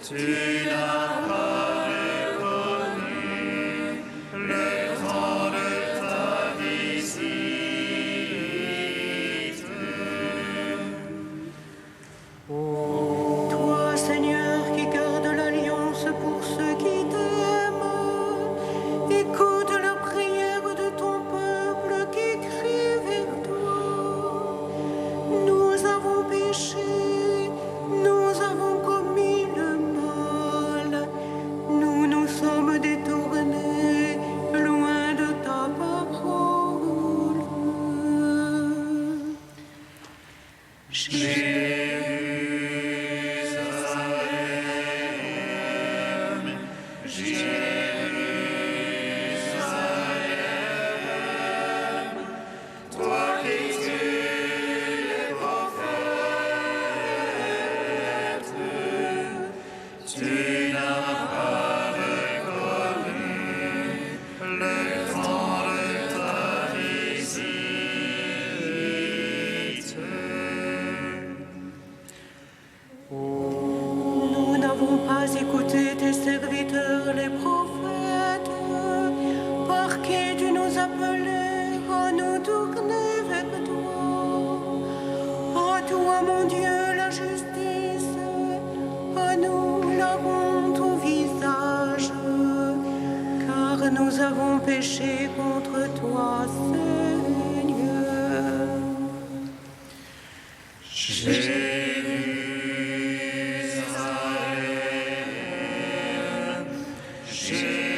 Tu n'as pas reconnu le temps de ta visite. Toi, Seigneur, qui gardes l'alliance pour ceux qui t'aiment, écoute la prière de ton peuple qui crie vers toi. Nous avons péché, nous avons commis le mal, nous nous sommes détournés loin de ta parole. Jérusalem, Jérusalem, toi qui tues les prophètes, tu n'as pas reconnu le temps de ta visite. Nous n'avons pas écouté tes serviteurs les prophètes, par qui tu nous appelais à nous tourner vers toi. À toi, mon Dieu, la justice, à nous la honte au visage, car nous avons péché contre toi, Seigneur. Jérusalem, Jérusalem,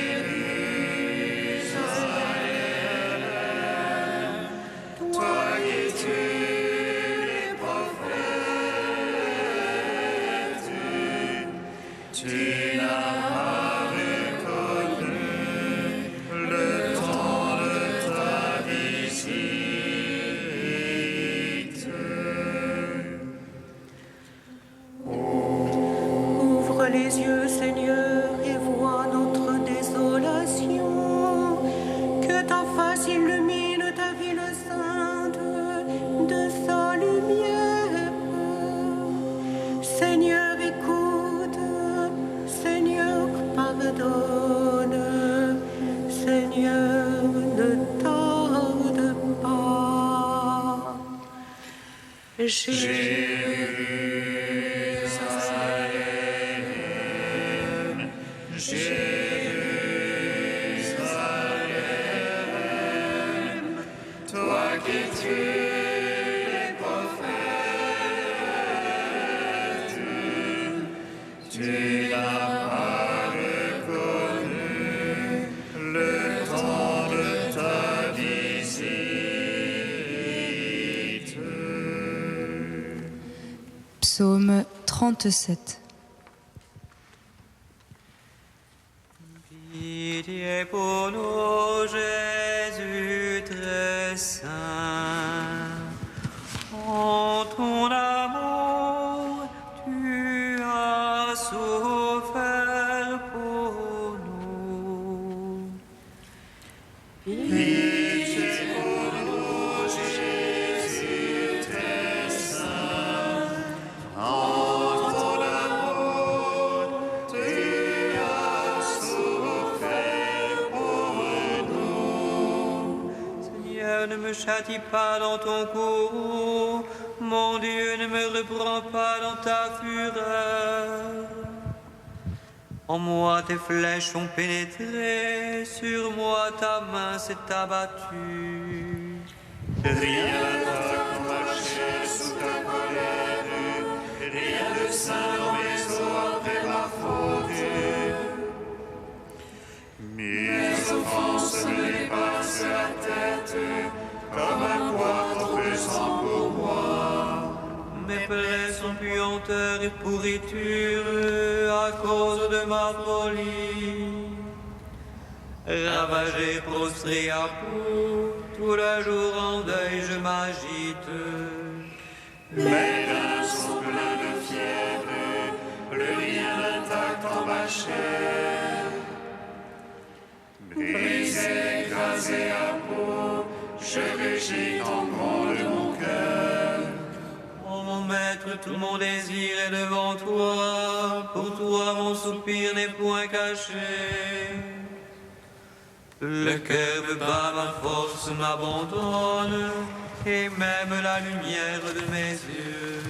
toi qui tues les prophètes, tu n'as pas reconnu le temps de ta visite. Ouvre les yeux, Seigneur, et vois notre désolation. Que ta face illumine ta ville sainte de sa lumière. Seigneur, écoute. Seigneur, pardonne. Seigneur, ne tarde pas. Jérusalem, Jérusalem, toi qui tues les prophètes, tu n'as pas reconnu le temps de ta visite. Psaume 37. Pitié pour nous, Jésus très saint. En ton amour, tu as souffert pour nous. Pitié pour nous, Jésus très saint. En ton amour, tu as souffert pour nous. Seigneur, ne me châtie pas dans ton courroux. Mon Dieu, ne me reprends pas dans ta fureur. En moi tes flèches ont pénétré, sur moi ta main s'est abattue. Rien n'a marché sous ta colère, rien de saint dans mes os après ma faute. Mes offenses me dépassent la tête, comme un poids trop pesant pour moi. Mes plaies sont puanteur et pourriture à cause de ma folie. Ravagé, prostré à bout, tout le jour en deuil je m'agite. Mes reins sont pleins de fièvre, le lien intact en ma chair. Brisé, écrasé à peau, je régis en gros de mon cœur. Oh mon maître, Maître, tout mon désir est devant toi. Pour toi, mon soupir n'est point caché. Le cœur me bat, ma force m'abandonne, et même la lumière de mes yeux.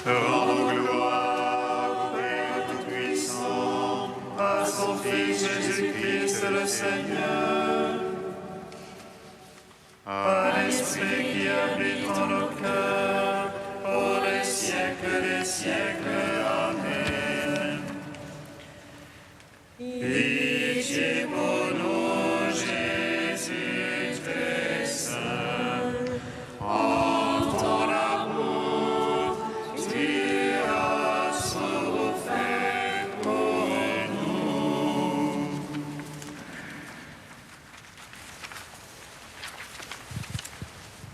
Rendons gloire au Père Tout-Puissant, à son Fils Jésus-Christ le Seigneur, à l'Esprit qui habite en nos cœurs, pour les siècles des siècles. Amen. Pitié pour nous, Jésus très saint, en ton amour, tu as souffert pour nous.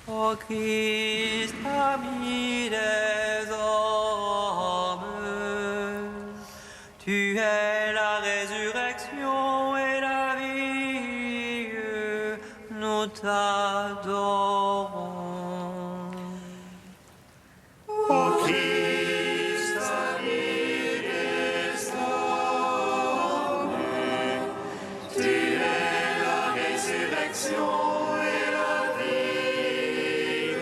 Ô Christ, ami des hommes, tu es la résurrection et la vie, nous t'adorons. Ô Christ, ami des hommes, tu es la résurrection et la vie,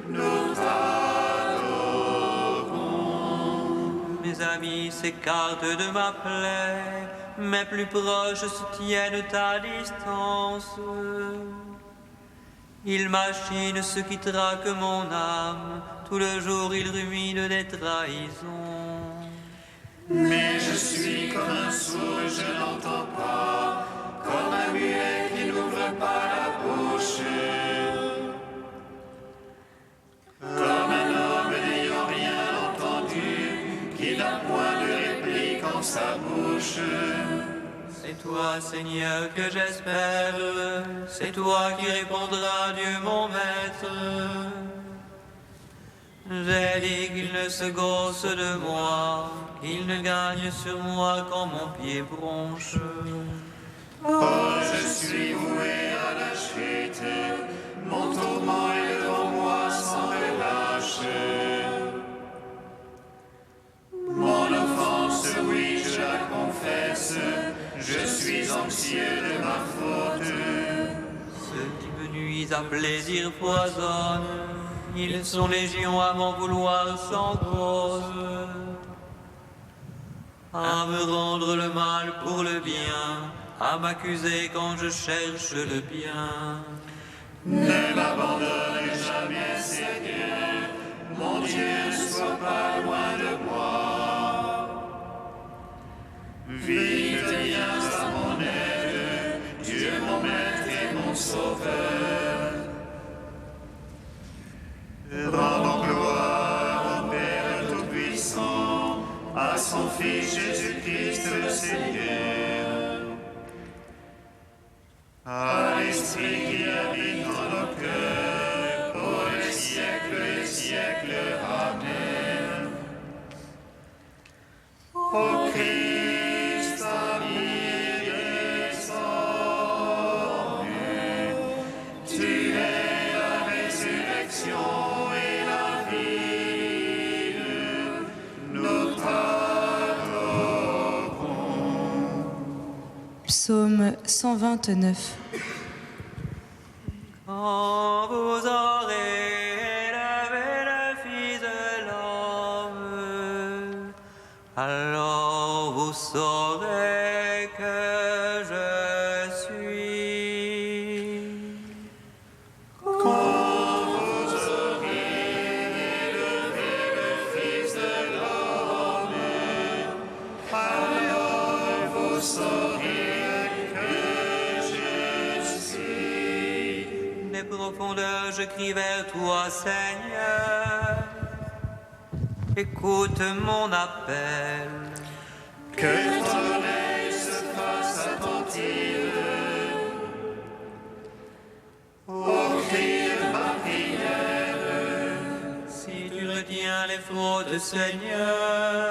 nous t'adorons. Mes amis s'écartent de ma plaie, mes plus proches se tiennent à distance. Ils machinent ce qui traque mon âme, tout le jour ils ruminent des trahisons. Mais je suis comme un sourd, je n'entends pas, comme un muet qui n'ouvre pas la bouche, comme un homme n'ayant rien entendu, qui n'a point de réplique en sa bouche. C'est toi, Seigneur, que j'espère, c'est toi qui répondras, Dieu mon Maître. J'ai dit qu'il ne se gosse de moi, qu'il ne gagne sur moi quand mon pied bronche. Oh, je suis voué à la chute, mon tourment est devant moi sans relâche. Mon offense, oui, je la confesse, je suis anxieux de ma faute. Ceux qui me nuisent à plaisir poisonnent, ils sont légions à m'en vouloir sans cause. À me rendre le mal pour le bien, à m'accuser quand je cherche le bien. Ne m'abandonne jamais, Seigneur, mon Dieu, ne sois pas loin de moi. Vite viens à mon aide, Dieu mon Maître et mon Sauveur. Rendons gloire au Père Tout-Puissant, à son Fils Jésus-Christ le Seigneur, à l'Esprit qui habite en nos cœurs, pour les siècles des siècles. Amen. Ô Christ, ami des hommes, tu es la résurrection et la vie, nous t'adorons. Psaume 129. Quand vous aurez élevé le Fils de l'homme, alors vous saurez que je suis. Quand vous aurez élevé le Fils de l'homme, alors vous saurez que je suis. Des profondeurs, je crie vers toi, Seigneur. Écoute mon appel. Que ton oreille se fasse attentive au cri de ma prière. Si tu retiens les fraudes, Seigneur,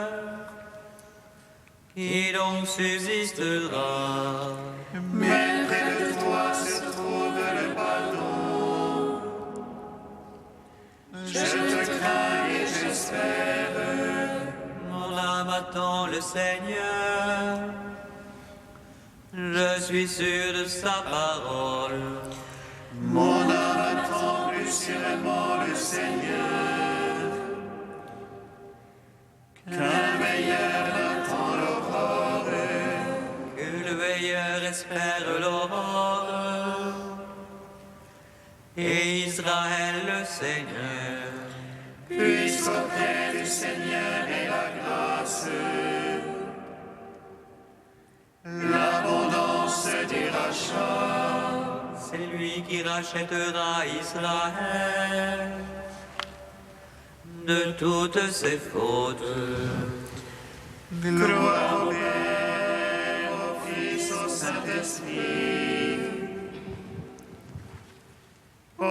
qui donc subsistera? Mais près de toi se trouve le pardon. te crains et j'espère. Mon âme attend le Seigneur. Je suis sûr de sa parole. Mon âme attend plus sûrement le Seigneur. Qu'un veilleur attend l'aurore. Que le veilleur espère l'aurore. Et Israël le Seigneur. Puisse auprès du Seigneur et la grâce, l'abondance du rachat. C'est lui qui rachètera Israël de toutes ses fautes. Gloire au Père, au Fils, au Saint-Esprit, pour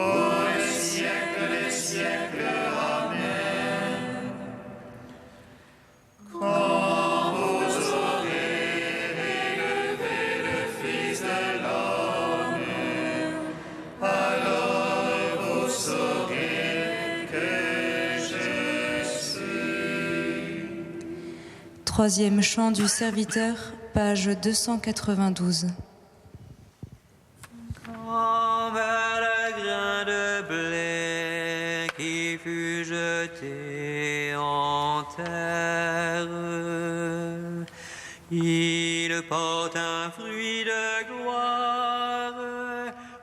les siècles des siècles. Amen. Quand vous aurez élevé le Fils de l'homme, alors vous saurez que je suis. Troisième chant du serviteur, page 292. Comme le grain de blé qui fut jeté en terre, il porte un fruit de gloire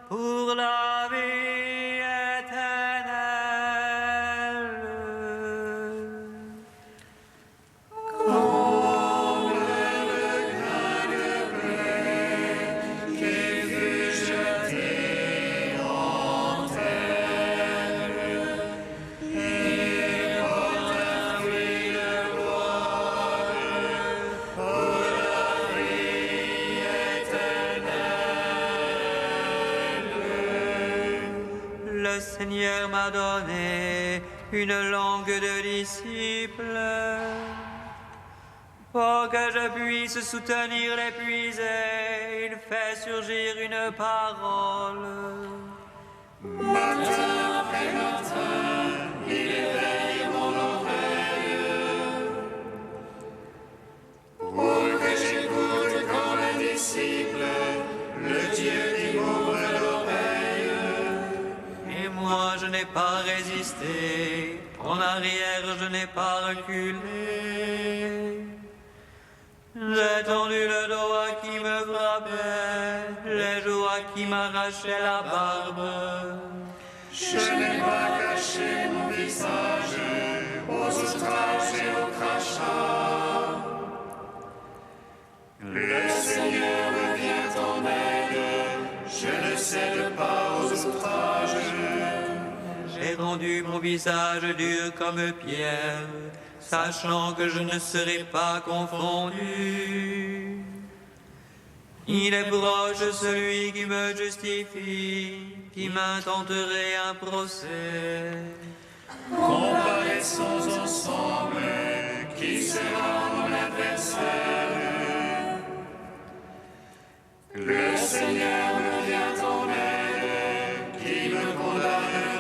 pour la vie éternelle. Le Seigneur m'a donné une langue de disciple pour que je puisse soutenir l'épuisé. Il fait surgir une parole. Matin après matin, il éveille mon oreille pour que j'écoute comme un disciple le Dieu qui m'ouvre l'oreille. Et moi je n'ai pas résisté, en arrière je n'ai pas reculé. J'ai tendu le dos à qui me frappait, les joues à qui m'arrachaient la barbe. Je n'ai pas caché mon visage aux outrages et aux crachats. Le Seigneur me vient en aide, je ne cède pas aux outrages. J'ai rendu mon visage dur comme pierre, sachant que je ne serai pas confondu. Il est proche celui qui me justifie, qui m'intenterait un procès. Comparaissons ensemble, qui sera mon adversaire? Le Seigneur me vient en aide, qui me condamnerait?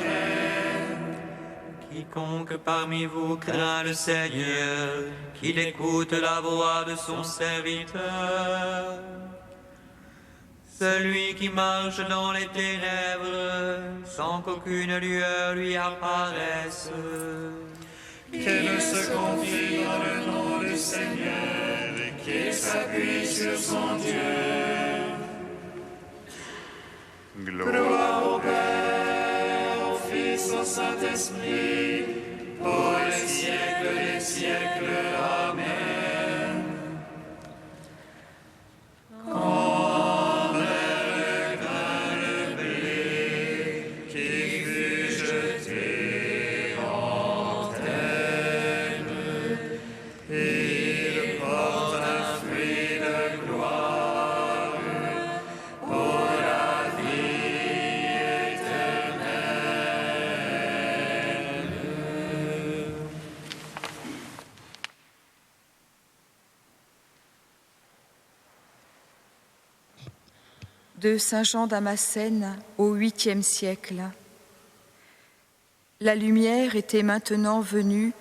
Quiconque parmi vous craint le Seigneur, qu'il écoute la voix de son serviteur. Celui qui marche dans les ténèbres, sans qu'aucune lueur lui apparaisse. Qu'il se confie dans le nom du Seigneur, qu'il s'appuie sur son Dieu. Gloire au Père, au Fils, au Saint-Esprit, pour les siècles des siècles. Amen. Comme le grain de blé qui fut jeté en terre, il porte un fruit de gloire pour la vie éternelle. De Saint Jean Damascène au 8e siècle. La lumière était maintenant venue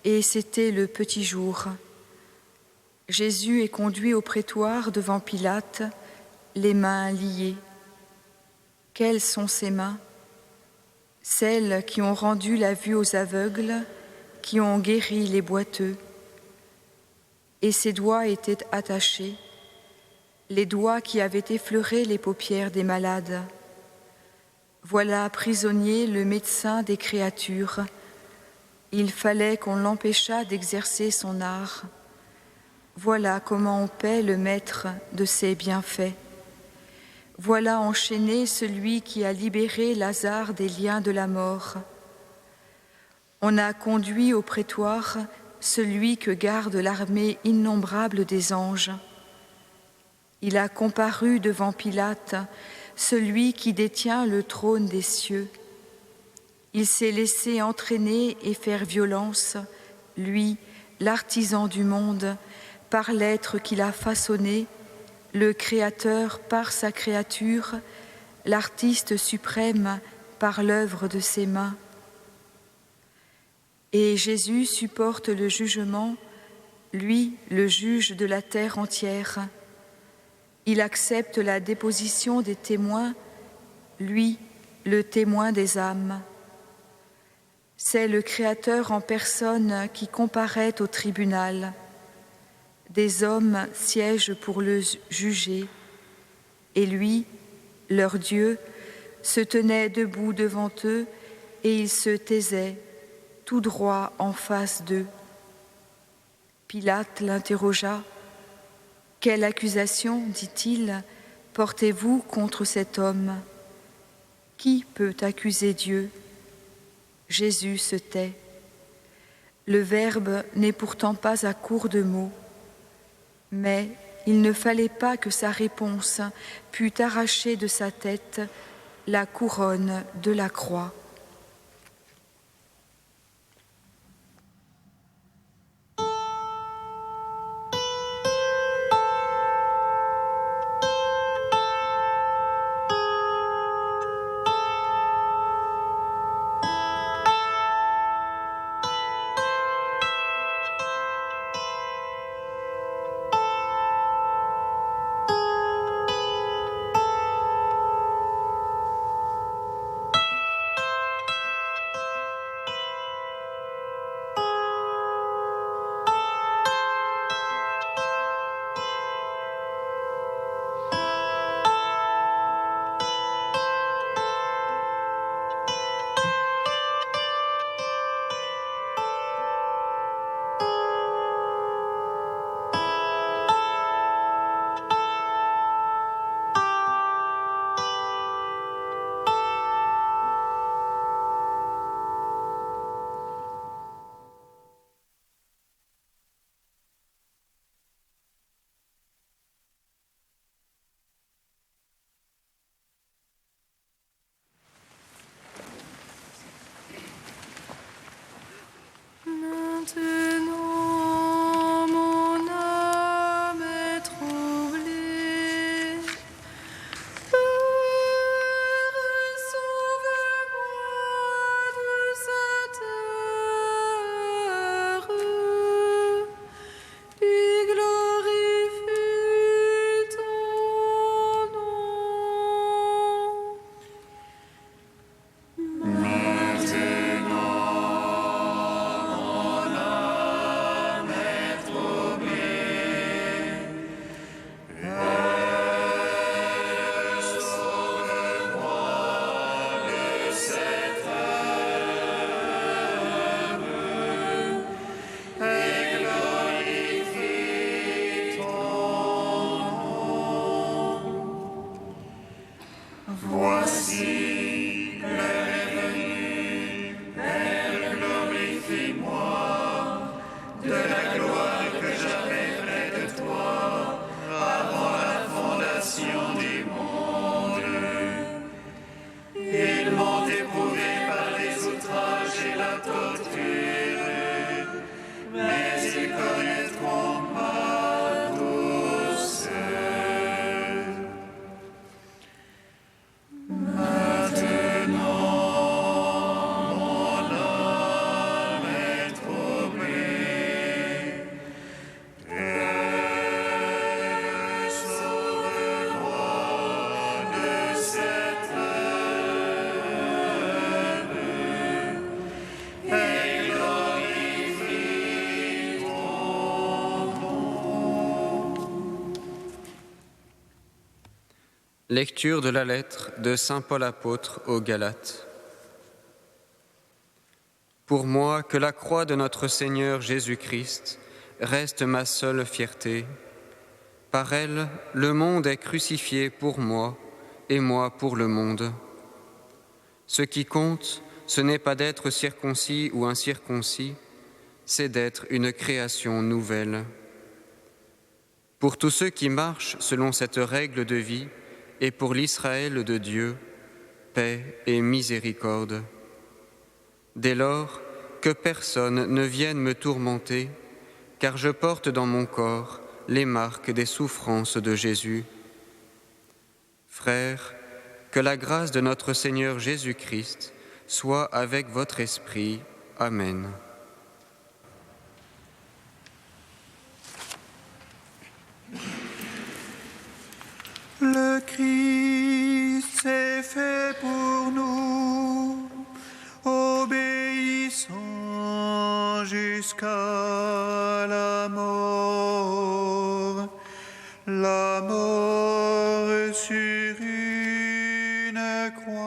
et c'était le petit jour. Jésus est conduit au prétoire devant Pilate, les mains liées. Quelles sont ses mains? Celles qui ont rendu la vue aux aveugles, qui ont guéri les boiteux. Et ses doigts étaient attachés, les doigts qui avaient effleuré les paupières des malades. Voilà prisonnier le médecin des créatures. Il fallait qu'on l'empêchât d'exercer son art. Voilà comment on paie le maître de ses bienfaits. Voilà enchaîné celui qui a libéré Lazare des liens de la mort. On a conduit au prétoire celui que garde l'armée innombrable des anges. Il a comparu devant Pilate celui qui détient le trône des cieux. Il s'est laissé entraîner et faire violence, lui, l'artisan du monde, par l'être qu'il a façonné, le Créateur par sa créature, l'artiste suprême par l'œuvre de ses mains. Et Jésus supporte le jugement, lui, le juge de la terre entière. Il accepte la déposition des témoins, lui, le témoin des âmes. C'est le Créateur en personne qui comparaît au tribunal. Des hommes siègent pour le juger, et lui, leur Dieu, se tenait debout devant eux et il se taisait, tout droit en face d'eux. Pilate l'interrogea. « Quelle accusation, dit-il, portez-vous contre cet homme? Qui peut accuser Dieu ?» Jésus se tait. Le Verbe n'est pourtant pas à court de mots, mais il ne fallait pas que sa réponse pût arracher de sa tête la couronne de la croix. Lecture de la lettre de saint Paul apôtre aux Galates. Pour moi, que la croix de notre Seigneur Jésus-Christ reste ma seule fierté. Par elle, le monde est crucifié pour moi et moi pour le monde. Ce qui compte, ce n'est pas d'être circoncis ou incirconcis, c'est d'être une création nouvelle. Pour tous ceux qui marchent selon cette règle de vie, et pour l'Israël de Dieu, paix et miséricorde. Dès lors, que personne ne vienne me tourmenter, car je porte dans mon corps les marques des souffrances de Jésus. Frères, que la grâce de notre Seigneur Jésus-Christ soit avec votre esprit. Amen. Le Christ s'est fait pour nous, obéissant jusqu'à la mort sur une croix.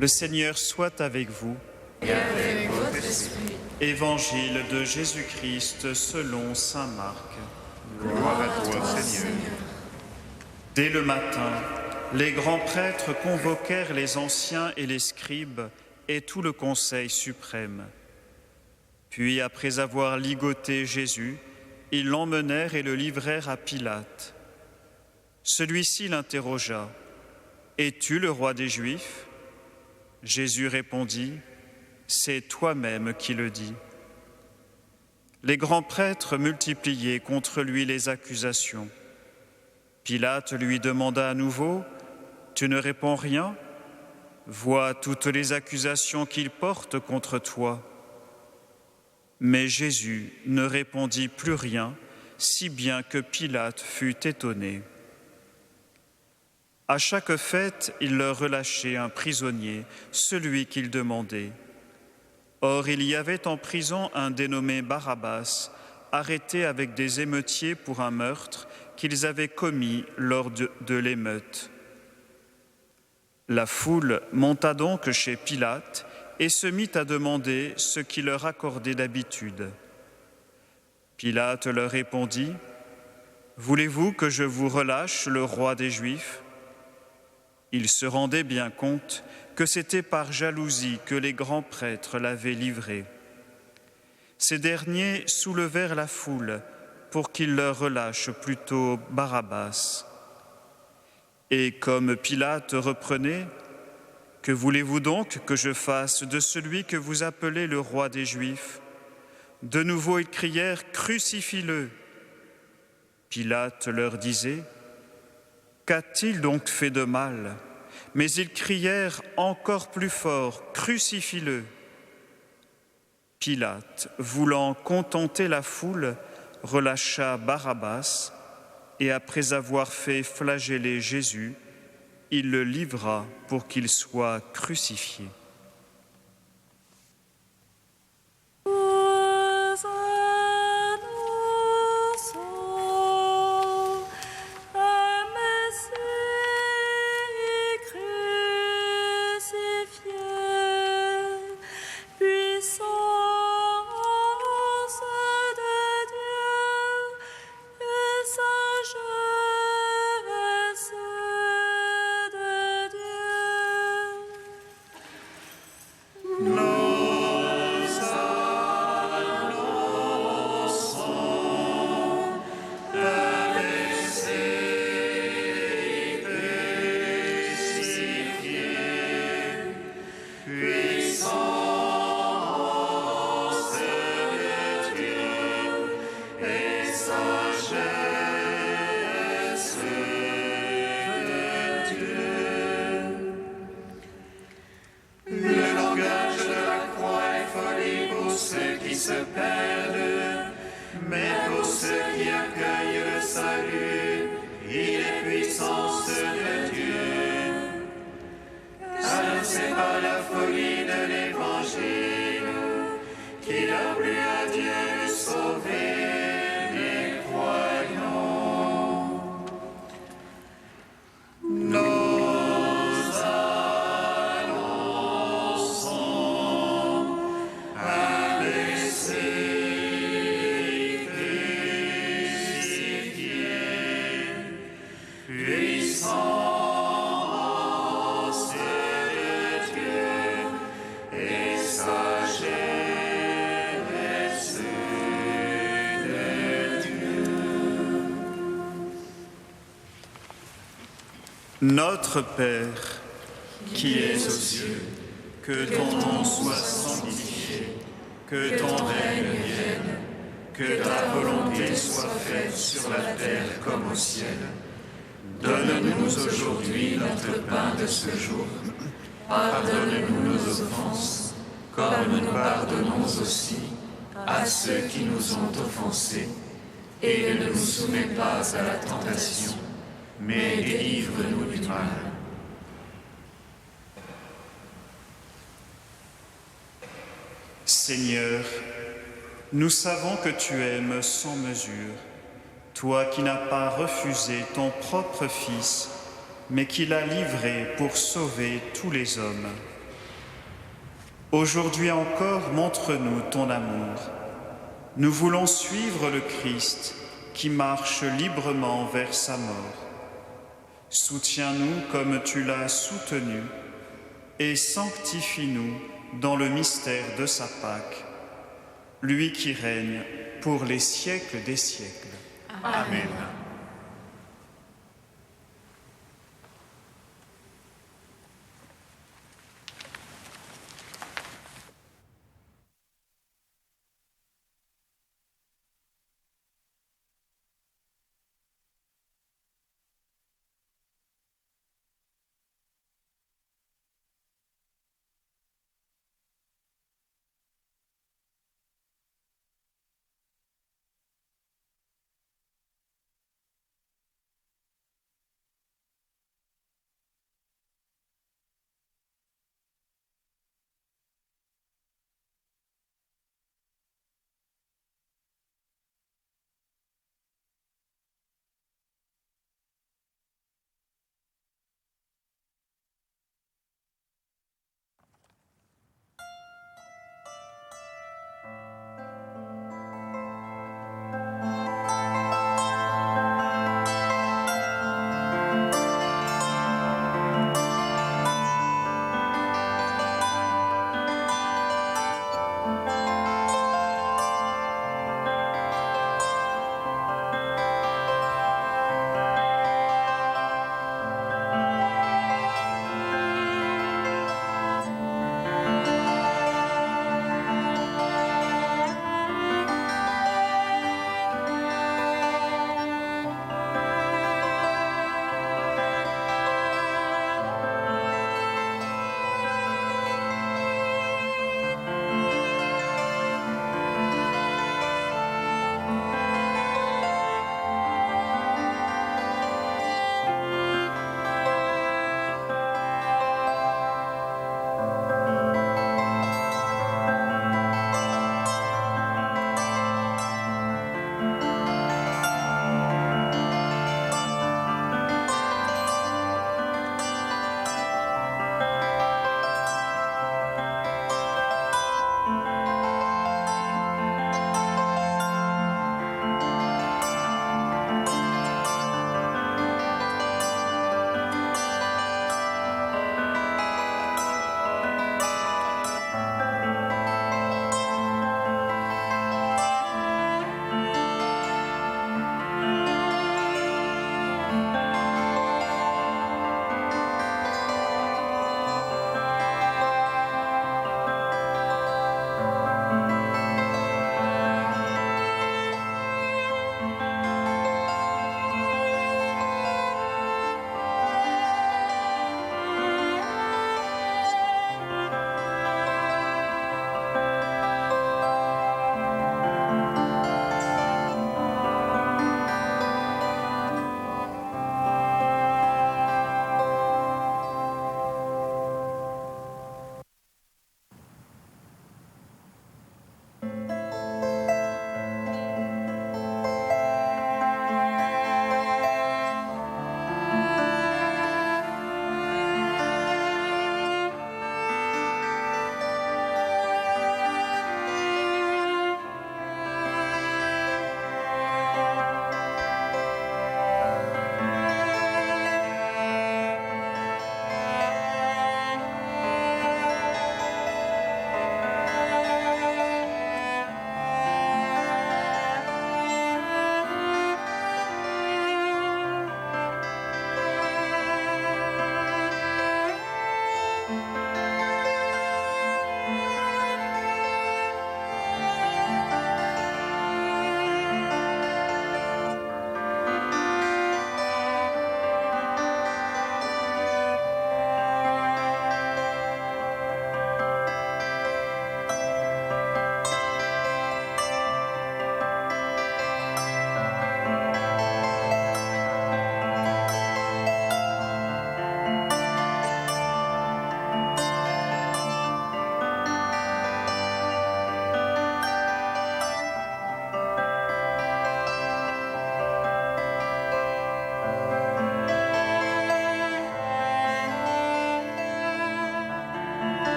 Le Seigneur soit avec vous. Et avec votre esprit. Évangile de Jésus-Christ selon saint Marc. Gloire à toi, Seigneur. Dès le matin, les grands prêtres convoquèrent les anciens et les scribes et tout le conseil suprême. Puis, après avoir ligoté Jésus, ils l'emmenèrent et le livrèrent à Pilate. Celui-ci l'interrogea. « Es-tu le roi des Juifs ?» Jésus répondit, « C'est toi-même qui le dis. » Les grands prêtres multipliaient contre lui les accusations. Pilate lui demanda à nouveau, « Tu ne réponds rien ? Vois toutes les accusations qu'il porte contre toi. » Mais Jésus ne répondit plus rien, si bien que Pilate fut étonné. À chaque fête, il leur relâchait un prisonnier, celui qu'il demandait. Or, il y avait en prison un dénommé Barabbas, arrêté avec des émeutiers pour un meurtre qu'ils avaient commis lors de l'émeute. La foule monta donc chez Pilate et se mit à demander ce qu'il leur accordait d'habitude. Pilate leur répondit, « Voulez-vous que je vous relâche le roi des Juifs ?» Ils se rendaient bien compte que c'était par jalousie que les grands prêtres l'avaient livré. Ces derniers soulevèrent la foule pour qu'il leur relâche plutôt Barabbas. Et comme Pilate reprenait, « Que voulez-vous donc que je fasse de celui que vous appelez le roi des Juifs ?» De nouveau, ils crièrent « Crucifie-le !» Pilate leur disait « Qu'a-t-il donc fait de mal ?» Mais ils crièrent encore plus fort « Crucifie-le !» Pilate, voulant contenter la foule, relâcha Barabbas, et après avoir fait flageller Jésus, il le livra pour qu'il soit crucifié. Notre Père, qui es aux cieux, que ton nom soit sanctifié, que ton règne vienne, que ta volonté soit faite sur la terre comme au ciel. Donne-nous aujourd'hui notre pain de ce jour. Pardonne-nous nos offenses, comme nous pardonnons aussi à ceux qui nous ont offensés. Et ne nous soumets pas à la tentation, mais délivre-nous du mal. Seigneur, nous savons que tu aimes sans mesure, toi qui n'as pas refusé ton propre Fils, mais qui l'as livré pour sauver tous les hommes. Aujourd'hui encore, montre-nous ton amour. Nous voulons suivre le Christ qui marche librement vers sa mort. Soutiens-nous comme tu l'as soutenu et sanctifie-nous dans le mystère de sa Pâque, lui qui règne pour les siècles des siècles. Amen.